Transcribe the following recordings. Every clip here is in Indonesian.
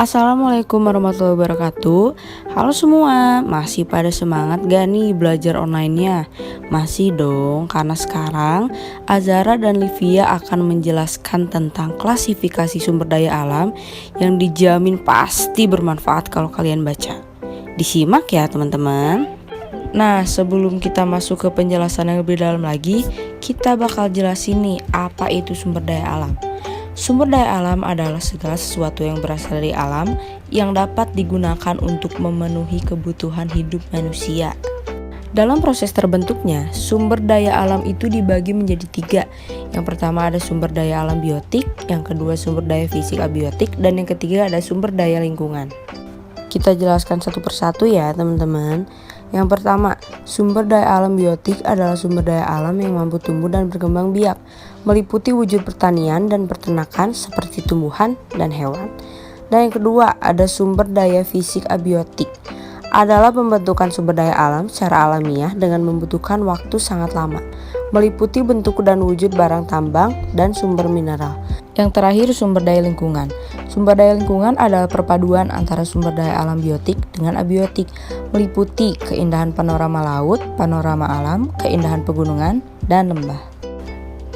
Assalamualaikum warahmatullahi wabarakatuh. Halo semua, masih pada semangat gak nih belajar online-nya? Masih dong, karena sekarang Azara dan Livia akan menjelaskan tentang klasifikasi sumber daya alam yang dijamin pasti bermanfaat kalau kalian baca. Disimak ya teman-teman. Nah, sebelum kita masuk ke penjelasan yang lebih dalam lagi, kita bakal jelasin nih apa itu sumber daya alam. Sumber daya alam adalah segala sesuatu yang berasal dari alam yang dapat digunakan untuk memenuhi kebutuhan hidup manusia. Dalam proses terbentuknya, sumber daya alam itu dibagi menjadi tiga. Yang pertama ada sumber daya alam biotik, yang kedua sumber daya fisik abiotik, dan yang ketiga ada sumber daya lingkungan. Kita jelaskan satu persatu ya teman-teman. Yang pertama, sumber daya alam biotik adalah sumber daya alam yang mampu tumbuh dan berkembang biak, meliputi wujud pertanian dan peternakan seperti tumbuhan dan hewan. Dan yang kedua, ada sumber daya fisik abiotik, adalah pembentukan sumber daya alam secara alamiah dengan membutuhkan waktu sangat lama, meliputi bentuk dan wujud barang tambang dan sumber mineral. Yang terakhir, sumber daya lingkungan. Sumber daya lingkungan adalah perpaduan antara sumber daya alam biotik dengan abiotik, meliputi keindahan panorama laut, panorama alam, keindahan pegunungan, dan lembah.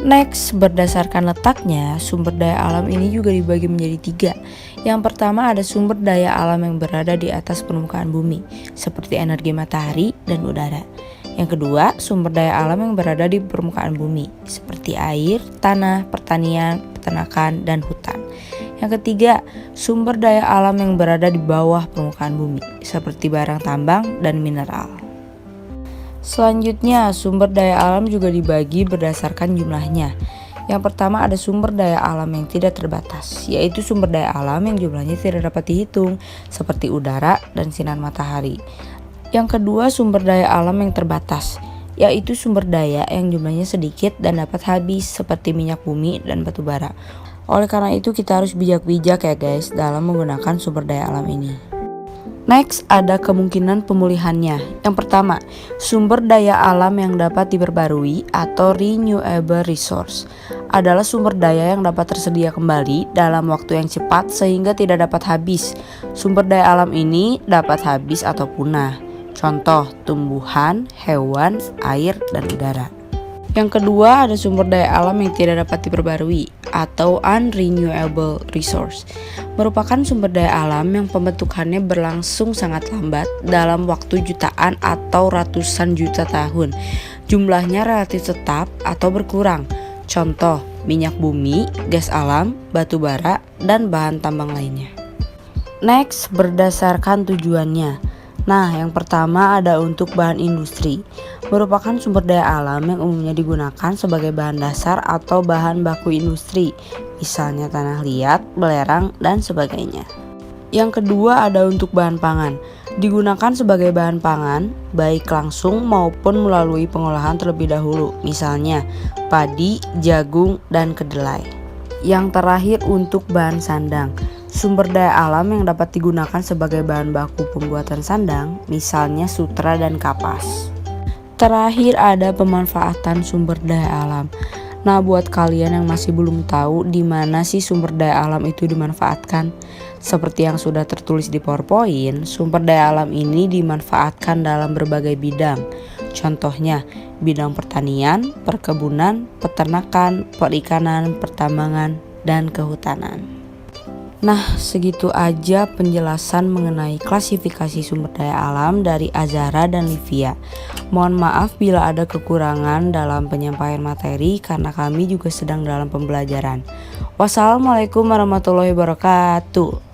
Next, berdasarkan letaknya, sumber daya alam ini juga dibagi menjadi tiga. Yang pertama ada sumber daya alam yang berada di atas permukaan bumi, seperti energi matahari dan udara. Yang kedua, sumber daya alam yang berada di permukaan bumi, seperti air, tanah, pertanian, peternakan, dan hutan. Yang ketiga, sumber daya alam yang berada di bawah permukaan bumi, seperti barang tambang dan mineral. Selanjutnya, sumber daya alam juga dibagi berdasarkan jumlahnya. Yang pertama ada sumber daya alam yang tidak terbatas, yaitu sumber daya alam yang jumlahnya tidak dapat dihitung, seperti udara dan sinar matahari. Yang kedua, sumber daya alam yang terbatas, yaitu sumber daya yang jumlahnya sedikit dan dapat habis, seperti minyak bumi dan batu bara. Oleh karena itu kita harus bijak-bijak ya guys dalam menggunakan sumber daya alam ini. Next, ada kemungkinan pemulihannya. Yang pertama, sumber daya alam yang dapat diperbarui atau renewable resource adalah sumber daya yang dapat tersedia kembali dalam waktu yang cepat sehingga tidak dapat habis. Sumber daya alam ini dapat habis atau punah. Contoh, tumbuhan, hewan, air, dan udara. Yang kedua, ada sumber daya alam yang tidak dapat diperbarui atau unrenewable resource. Merupakan sumber daya alam yang pembentukannya berlangsung sangat lambat dalam waktu jutaan atau ratusan juta tahun. Jumlahnya relatif tetap atau berkurang. Contoh, minyak bumi, gas alam, batu bara, dan bahan tambang lainnya. Next, berdasarkan tujuannya. Nah, yang pertama ada untuk bahan industri. Merupakan sumber daya alam yang umumnya digunakan sebagai bahan dasar atau bahan baku industri, misalnya tanah liat, belerang, dan sebagainya. Yang kedua ada untuk bahan pangan. Digunakan sebagai bahan pangan, baik langsung maupun melalui pengolahan terlebih dahulu, misalnya padi, jagung, dan kedelai. Yang terakhir untuk bahan sandang. Sumber daya alam yang dapat digunakan sebagai bahan baku pembuatan sandang, misalnya sutra dan kapas. Terakhir ada pemanfaatan sumber daya alam. Nah, buat kalian yang masih belum tahu di mana sih sumber daya alam itu dimanfaatkan, seperti yang sudah tertulis di PowerPoint, sumber daya alam ini dimanfaatkan dalam berbagai bidang. Contohnya, bidang pertanian, perkebunan, peternakan, perikanan, pertambangan, dan kehutanan. Nah, segitu aja penjelasan mengenai klasifikasi sumber daya alam dari Azara dan Livia. Mohon maaf bila ada kekurangan dalam penyampaian materi karena kami juga sedang dalam pembelajaran. Wassalamualaikum warahmatullahi wabarakatuh.